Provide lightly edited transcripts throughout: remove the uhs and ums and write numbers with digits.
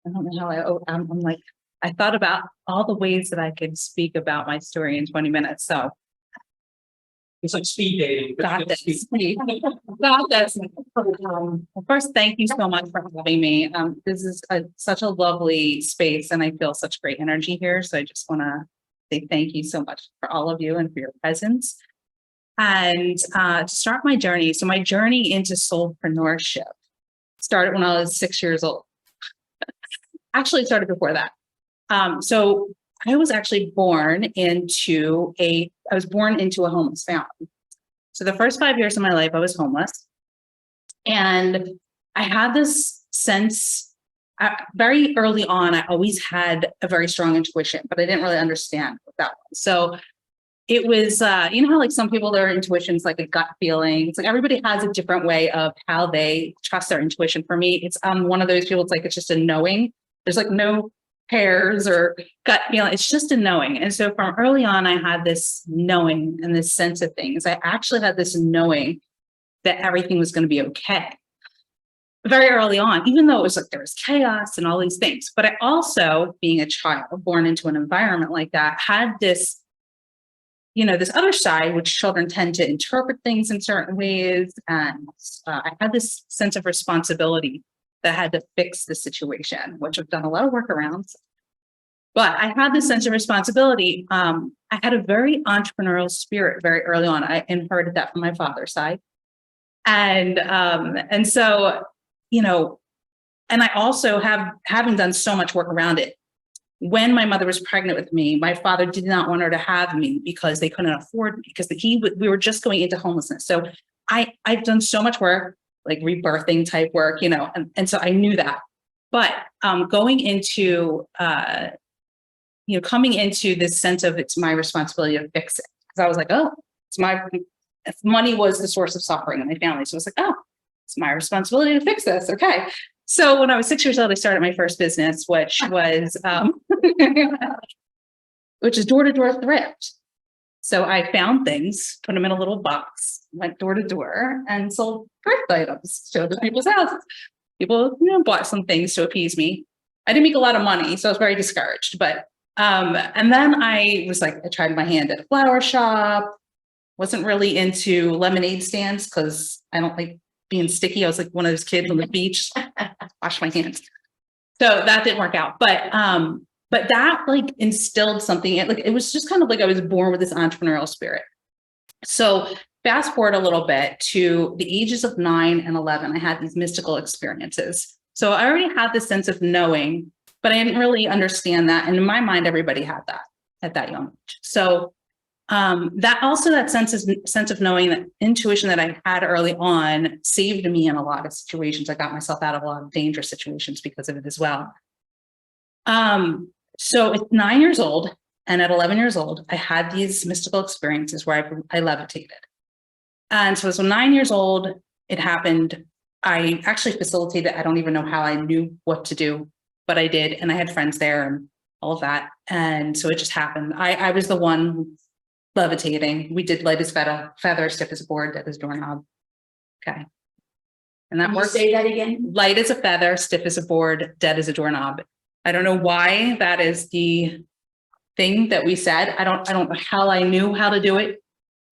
I don't know how I'm like, I thought about all the ways that I could speak about my story in 20 minutes. So It's like speed dating. got this. Got this. Well, first, thank you so much for having me. This is such a lovely space and I feel such great energy here. So I just want to say thank you so much for all of you and for your presence. And to start my journey. So my journey into soulpreneurship started when I was 6 years old. Actually, it started before that. So I was actually born into a homeless family. So the first 5 years of my life, I was homeless. And I had this sense, very early on, I always had a very strong intuition, but I didn't really understand what that was. So it was, you know how like some people, their intuition's like a gut feeling. It's like everybody has a different way of how they trust their intuition. For me, it's one of those people, it's like, it's just a knowing. There's like no pairs or gut feeling. It's just a knowing. And so from early on, I had this knowing and this sense of things. I actually had this knowing that everything was going to be okay. Very early on, even though it was like there was chaos and all these things. But I also, being a child born into an environment like that, had this, you know, this other side, which children tend to interpret things in certain ways. And I had this sense of responsibility that I had to fix the situation, which I've done a lot of workarounds. But I had this sense of responsibility. I had a very entrepreneurial spirit very early on. I inherited that from my father's side. And so, you know, and I also having done so much work around it. When my mother was pregnant with me, my father did not want her to have me because they couldn't afford me, because we were just going into homelessness. So I've done so much work, like rebirthing type work, you know, and so I knew that. But going into, you know, coming into this sense of it's my responsibility to fix it, because I was like, oh, if money was the source of suffering in my family. So I was like, oh, it's my responsibility to fix this. Okay. So when I was 6 years old, I started my first business, which was, which is door-to-door thrift. So I found things, put them in a little box, went door to door and sold thrift items, showed to people's houses. People, you know, bought some things to appease me. I didn't make a lot of money, so I was very discouraged. But, and then I was like, I tried my hand at a flower shop, wasn't really into lemonade stands because I don't like being sticky. I was like one of those kids on the beach, wash my hands. So that didn't work out. But that like instilled something. It was just kind of like I was born with this entrepreneurial spirit. So fast forward a little bit to the ages of 9 and 11, I had these mystical experiences. So I already had this sense of knowing, but I didn't really understand that. And in my mind, everybody had that at that young age. So that sense of knowing, that intuition that I had early on saved me in a lot of situations. I got myself out of a lot of dangerous situations because of it as well. So at 9 years old and at 11 years old, I had these mystical experiences where I levitated. And so 9 years old, it happened. I actually facilitated. I don't even know how I knew what to do, but I did. And I had friends there and all of that. And so it just happened. I was the one levitating. We did light as feather, stiff as a board, dead as doorknob. Okay. And that works. Say that again. Light as a feather, stiff as a board, dead as a doorknob. I don't know why that is the thing that we said. I don't know how I knew how to do it.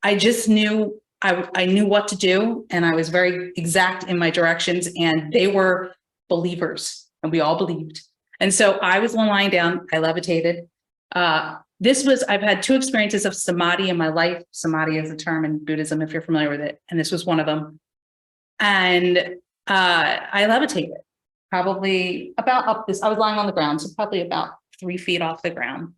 I just knew I knew what to do, and I was very exact in my directions, and they were believers, and we all believed. And so I was one lying down, I levitated. I've had 2 experiences of samadhi in my life. Samadhi is a term in Buddhism, if you're familiar with it. And this was one of them. And I levitated probably about I was lying on the ground, so probably about 3 feet off the ground.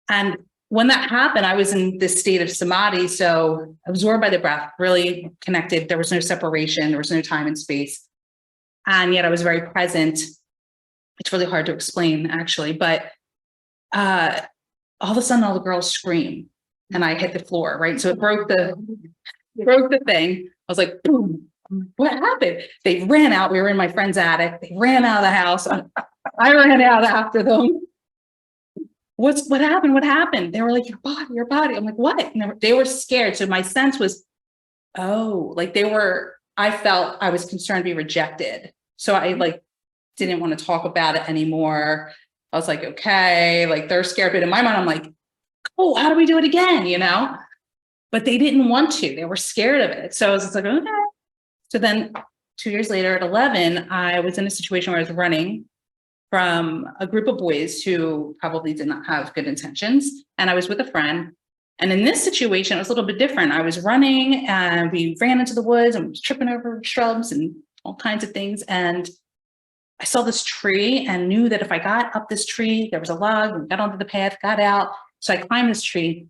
And when that happened, I was in this state of samadhi. So absorbed by the breath, really connected. There was no separation. There was no time and space. And yet I was very present. It's really hard to explain, actually. But all of a sudden, all the girls scream and I hit the floor, right? So it broke the thing. I was like, boom, what happened? They ran out. We were in my friend's attic. They ran out of the house. I ran out after them. What happened? What happened? They were like, your body. I'm like, what? And they were scared. So my sense was, oh, like I felt I was concerned to be rejected. So I like didn't want to talk about it anymore. I was like, okay, like they're scared, but in my mind, I'm like, oh, how do we do it again? But they didn't want to, they were scared of it. So I was just like, okay. So then 2 years later at 11, I was in a situation where I was running from a group of boys who probably did not have good intentions. And I was with a friend. And in this situation, it was a little bit different. I was running and we ran into the woods and was tripping over shrubs and all kinds of things. And I saw this tree and knew that if I got up this tree, there was a log, and got onto the path, got out. So I climbed this tree.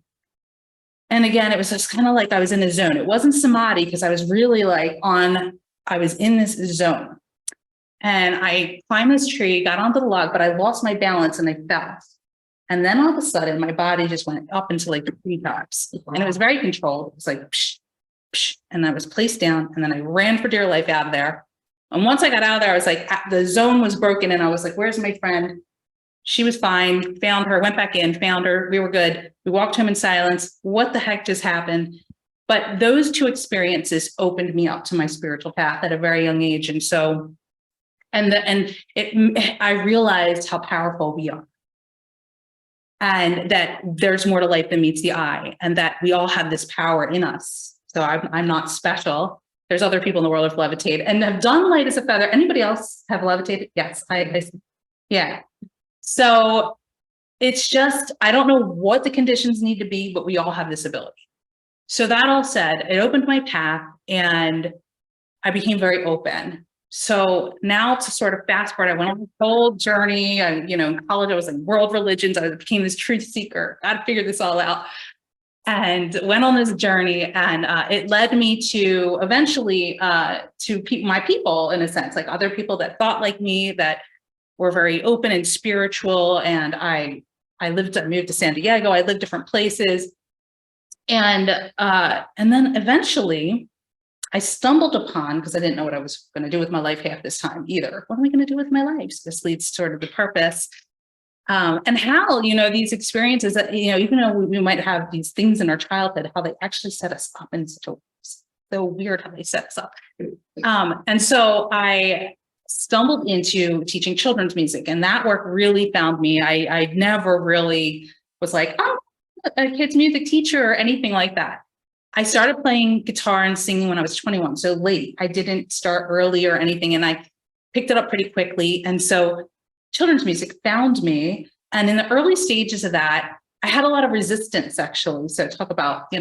And again, it was just kind of like I was in a zone. It wasn't samadhi because I was really I was in this zone. And I climbed this tree, got onto the log, but I lost my balance and I fell. And then all of a sudden, my body just went up into like the treetops. And it was very controlled. It was like, psh, psh, and I was placed down. And then I ran for dear life out of there. And once I got out of there, I was like, the zone was broken. And I was like, where's my friend? She was fine, found her, went back in, found her. We were good. We walked home in silence. What the heck just happened? But those two experiences opened me up to my spiritual path at a very young age. And so, I realized how powerful we are. And that there's more to life than meets the eye, and that we all have this power in us. So I'm not special. There's other people in the world who've levitated and have done light as a feather. Anybody else have levitated? Yes, yeah. So it's just, I don't know what the conditions need to be, but we all have this ability. So that all said, it opened my path and I became very open. So now to sort of fast forward, I went on this whole journey. In college, I was like world religions. I became this truth seeker. Got to figure this all out. And went on this journey, and it led me to eventually to my people, in a sense, like other people that thought like me, that were very open and spiritual. And I moved to San Diego. I lived different places, and then eventually I stumbled upon, because I didn't know what I was going to do with my life half this time either. What am I going to do with my life? So this leads sort of the purpose. And how, these experiences that, even though we might have these things in our childhood, how they actually set us up in such a way. So weird how they set us up. And so I stumbled into teaching children's music, and that work really found me. I never really was like, oh, a kid's music teacher or anything like that. I started playing guitar and singing when I was 21, so late. I didn't start early or anything, and I picked it up pretty quickly. And so children's music found me. And in the early stages of that, I had a lot of resistance, actually. So talk about,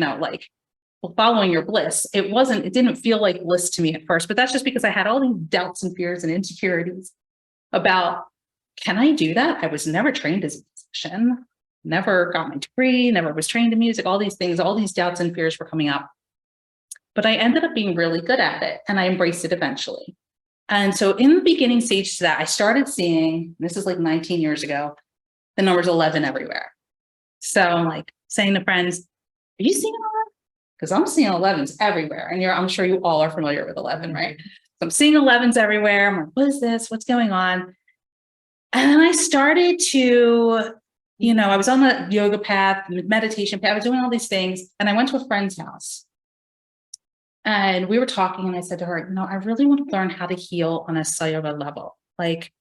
following your bliss. It didn't feel like bliss to me at first, but that's just because I had all these doubts and fears and insecurities about, can I do that? I was never trained as a musician, never got my degree, never was trained in music, all these things, all these doubts and fears were coming up. But I ended up being really good at it, and I embraced it eventually. And so in the beginning stages of that, I started seeing, this is like 19 years ago, the numbers 11 everywhere. So I'm like saying to friends, are you seeing 11? Because I'm seeing 11s everywhere. And I'm sure you all are familiar with 11, right? So I'm seeing 11s everywhere. I'm like, what is this? What's going on? And then I started to, I was on the yoga path, meditation path, I was doing all these things. And I went to a friend's house. And we were talking, and I said to her, I really want to learn how to heal on a cellular level. Like,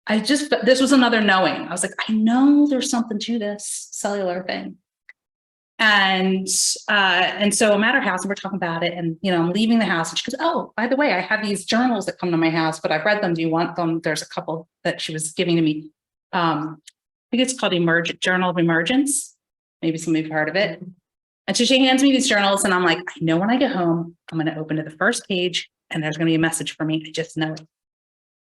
this was another knowing. I was like, I know there's something to this cellular thing. And so I'm at her house, and we're talking about it, and, I'm leaving the house, and she goes, oh, by the way, I have these journals that come to my house, but I've read them. Do you want them? There's a couple that she was giving to me. I think it's called Journal of Emergence. Maybe some of you have heard of it. And so she hands me these journals, and I'm like, I know when I get home, I'm going to open to the first page, and there's going to be a message for me. I just know it.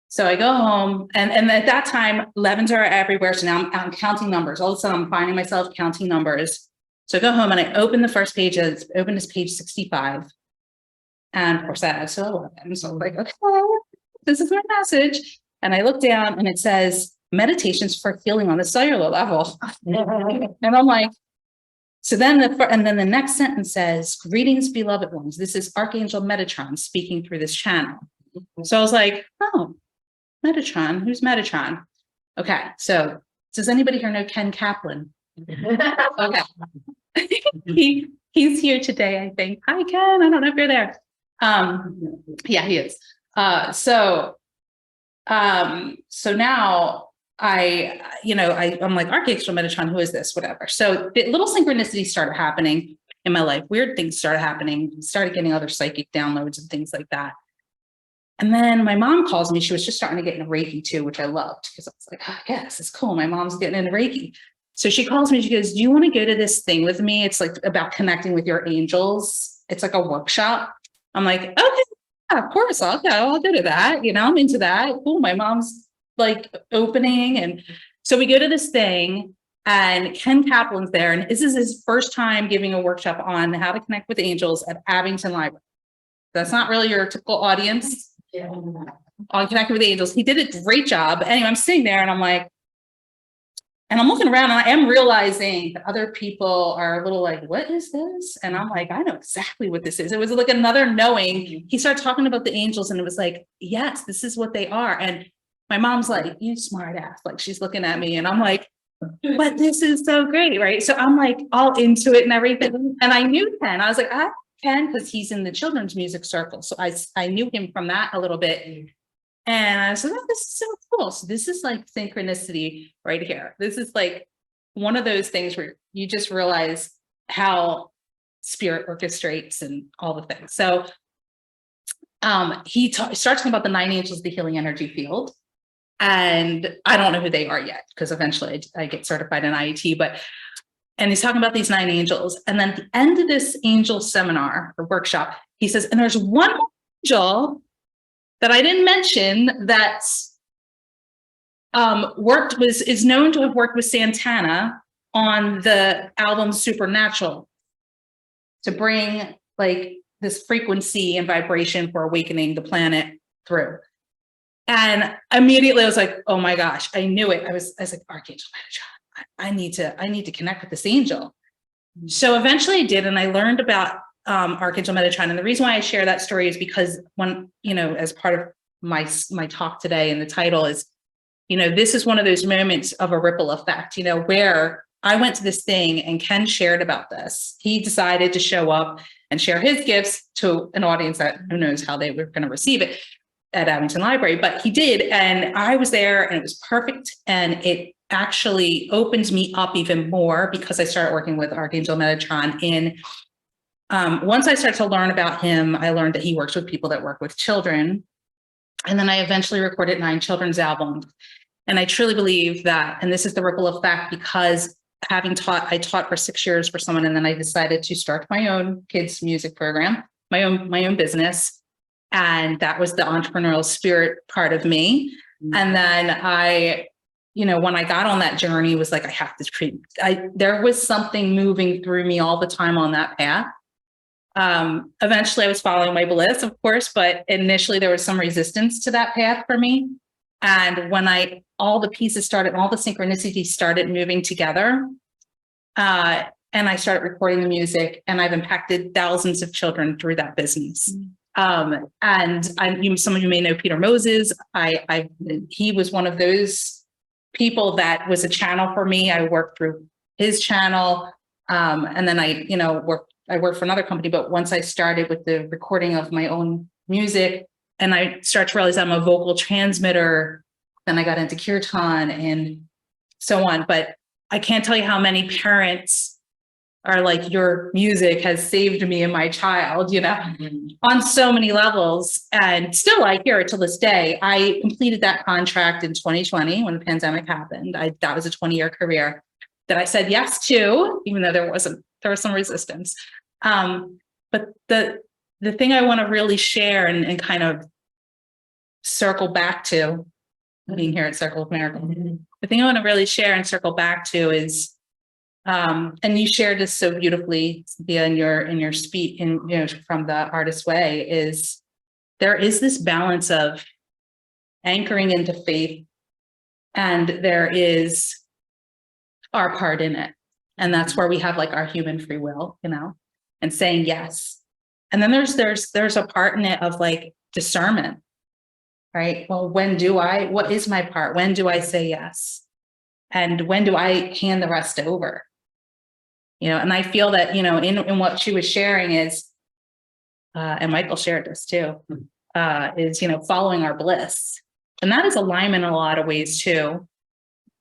So I go home, and at that time, 11s are everywhere. So now I'm counting numbers. All of a sudden, I'm finding myself counting numbers. So I go home, and I open the first page. Open this page 65. And of course, that adds to 11. So I'm like, okay, this is my message. And I look down, and it says, meditations for healing on the cellular level. And I'm like, so then the next sentence says, greetings, beloved ones. This is Archangel Metatron speaking through this channel. So I was like, oh, Metatron, who's Metatron? Okay, so does anybody here know Ken Kaplan? Okay. He's here today, I think. Hi, Ken. I don't know if you're there. Yeah, he is. So So now I'm like, Archangel Metatron, who is this? Whatever. So the little synchronicities started happening in my life. Weird things started happening, started getting other psychic downloads and things like that. And then my mom calls me. She was just starting to get into Reiki too, which I loved because I was like, yes, it's cool. My mom's getting into Reiki. So she calls me. She goes, do you want to go to this thing with me? It's like about connecting with your angels. It's like a workshop. I'm like, okay, yeah, of course, I'll go. I'll go to that. I'm into that. Cool. My mom's like opening. And so we go to this thing and Ken Kaplan's there. And this is his first time giving a workshop on how to connect with angels at Abington Library. That's not really your typical audience. Yeah. On Connecting with Angels. He did a great job. Anyway, I'm sitting there and I'm like, and I'm looking around and I am realizing that other people are a little like, what is this? And I'm like, I know exactly what this is. It was like another knowing. He started talking about the angels and it was like, yes, this is what they are. And my mom's like, you smart ass. Like she's looking at me and I'm like, but this is so great. Right. So I'm like all into it and everything. And I knew Ken. I was like, Ken, because he's in the children's music circle. So I knew him from that a little bit. And I said, oh, this is so cool. So this is like synchronicity right here. This is like one of those things where you just realize how spirit orchestrates and all the things. So he starts talking about the 9 angels, the healing energy field. And I don't know who they are yet, because eventually I get certified in IET, and he's talking about these 9 angels. And then at the end of this angel seminar or workshop, he says, and there's one angel that I didn't mention that is known to have worked with Santana on the album Supernatural to bring like this frequency and vibration for awakening the planet through. And immediately I was like, oh my gosh, I knew it. I was like, Archangel Metatron, I need to connect with this angel. So eventually I did, and I learned about Archangel Metatron. And the reason why I share that story is because when, as part of my talk today, and the title is, this is one of those moments of a ripple effect, where I went to this thing and Ken shared about this. He decided to show up and share his gifts to an audience that who knows how they were going to receive it at Abington Library, but he did. And I was there and it was perfect. And it actually opened me up even more because I started working with Archangel Metatron once I started to learn about him, I learned that he works with people that work with children. And then I eventually recorded 9 children's albums. And I truly believe that, and this is the ripple effect, because I taught for 6 years for someone, and then I decided to start my own kids music program, my own business. And that was the entrepreneurial spirit part of me. Mm-hmm. And then when I got on that journey, was like, I have to there was something moving through me all the time on that path. Eventually I was following my bliss, of course, but initially there was some resistance to that path for me. And when all the pieces started, all the synchronicities started moving together, and I started recording the music, and I've impacted thousands of children through that business. And some of you may know Peter Moses. He was one of those people that was a channel for me. I worked through his channel. And then I worked for another company, but once I started with the recording of my own music and I started to realize I'm a vocal transmitter, then I got into kirtan and so on. But I can't tell you how many parents are like, your music has saved me and my child, on so many levels. And still I hear it to this day. I completed that contract in 2020 when the pandemic happened. That was a 20-year career that I said yes to, even though there was some resistance. But the thing I want to really share and kind of circle back to, being here at Circle of Miracle, the thing I want to really share and circle back to is, and you shared this so beautifully, Cynthia, in your speech, from the Artist's Way, is there is this balance of anchoring into faith, and there is our part in it. And that's where we have like our human free will, and saying yes. And then there's a part in it of like discernment, right? Well, what is my part? When do I say yes? And when do I hand the rest over? And I feel that, in what she was sharing is, and Michael shared this too, is, following our bliss. And that is alignment in a lot of ways too.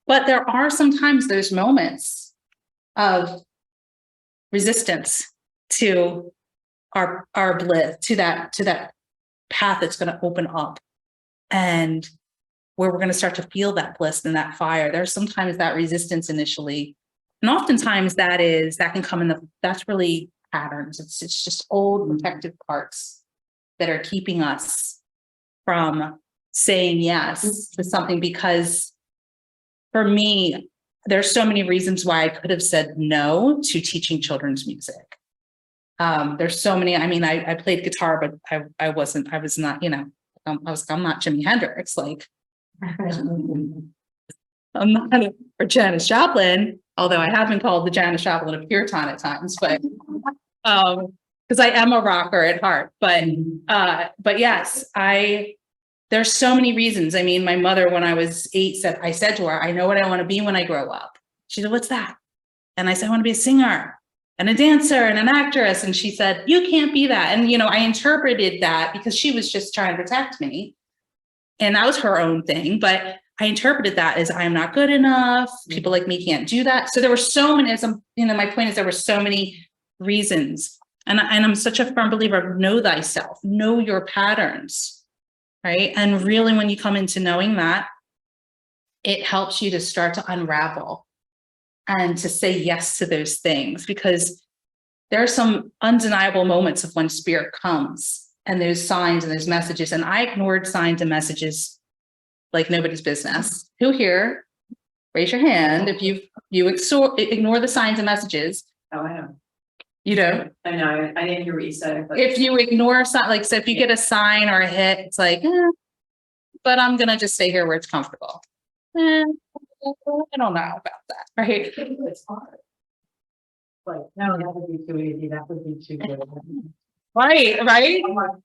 But there are sometimes those moments of resistance to our bliss, to that path that's going to open up, and where we're going to start to feel that bliss and that fire. There's sometimes that resistance initially. And oftentimes that can come that's really patterns. It's just old protective parts that are keeping us from saying yes to something, because for me, there's so many reasons why I could have said no to teaching children's music. There's so many. I mean, I played guitar, but I was not, I'm not Jimi Hendrix. Like, I'm not or Janis Joplin, although I have been called the Janis Joplin of Puritan at times, but because I am a rocker at heart. But yes, there's so many reasons. I mean, my mother, when I was 8, I said to her, I know what I want to be when I grow up. She said, what's that? And I said, I want to be a singer and a dancer and an actress. And she said, you can't be that. And, I interpreted that because she was just trying to protect me. And that was her own thing. But I interpreted that as I'm not good enough. People like me can't do that. So there were so many, my point is there were so many reasons. And I'm such a firm believer of know thyself, know your patterns. Right. And really, when you come into knowing that, it helps you to start to unravel and to say yes to those things, because there are some undeniable moments of when spirit comes and those signs and those messages. And I ignored signs and messages like nobody's business. Who here? Raise your hand if you ignore the signs and messages. Oh, I know. You don't? I know. I didn't hear what you said. But If you ignore something, like, so if you get a sign or a hit, it's like, but I'm going to just stay here where it's comfortable. I don't know about that. Right. it's hard. Like, no, that would be too easy. That would be too good. Right. Right.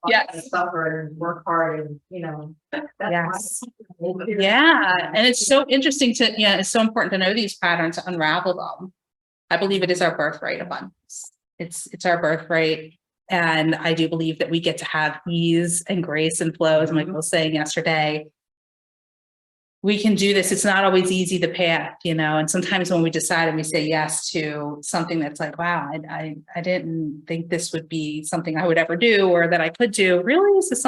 Yes. Suffer and work hard and, that's Yes. my- Yeah. And it's so interesting it's so important to know these patterns, to unravel them. I believe it is our birthright abundance. It's our birthright. And I do believe that we get to have ease and grace and flow, as Michael was saying yesterday. We can do this. It's not always easy to path, and sometimes when we decide and we say yes to something that's like, wow, I didn't think this would be something I would ever do or that I could do. Really, is this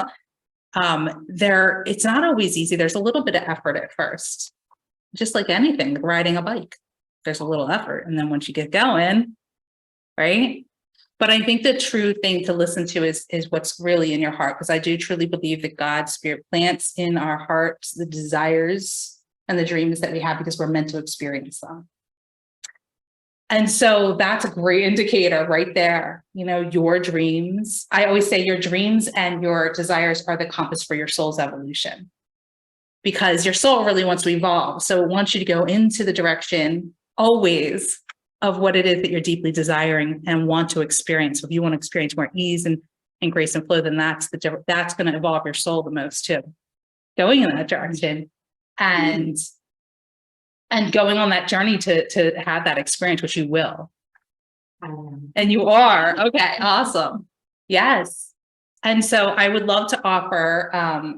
it's not always easy. There's a little bit of effort at first, just like anything, like riding a bike. There's a little effort. And then once you get going, right? But I think the true thing to listen to is what's really in your heart, because I do truly believe that God's spirit plants in our hearts the desires and the dreams that we have because we're meant to experience them. And so that's a great indicator right there. Your dreams. I always say your dreams and your desires are the compass for your soul's evolution, because your soul really wants to evolve. So it wants you to go into the direction always of what it is that you're deeply desiring and want to experience. So if you want to experience more ease and grace and flow, then that's going to evolve your soul the most too. Going in that direction and going on that journey to have that experience, which you will. And you are. Okay, awesome. Yes. And so I would love to offer,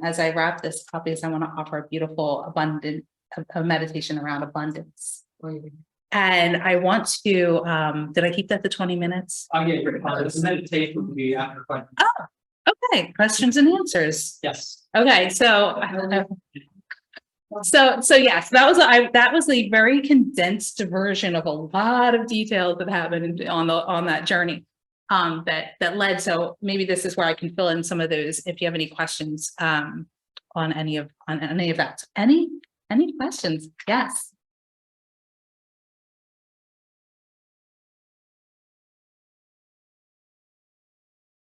as I wrap this up, because I want to offer a beautiful a meditation around abundance. And I want to, did I keep that to 20 minutes? Oh, yeah, the meditation would be after questions. Oh, okay. Questions and answers. Yes. Okay. Yes, that was a very condensed version of a lot of details that happened on that journey that led. So maybe this is where I can fill in some of those if you have any questions on any of that. Any questions? Yes.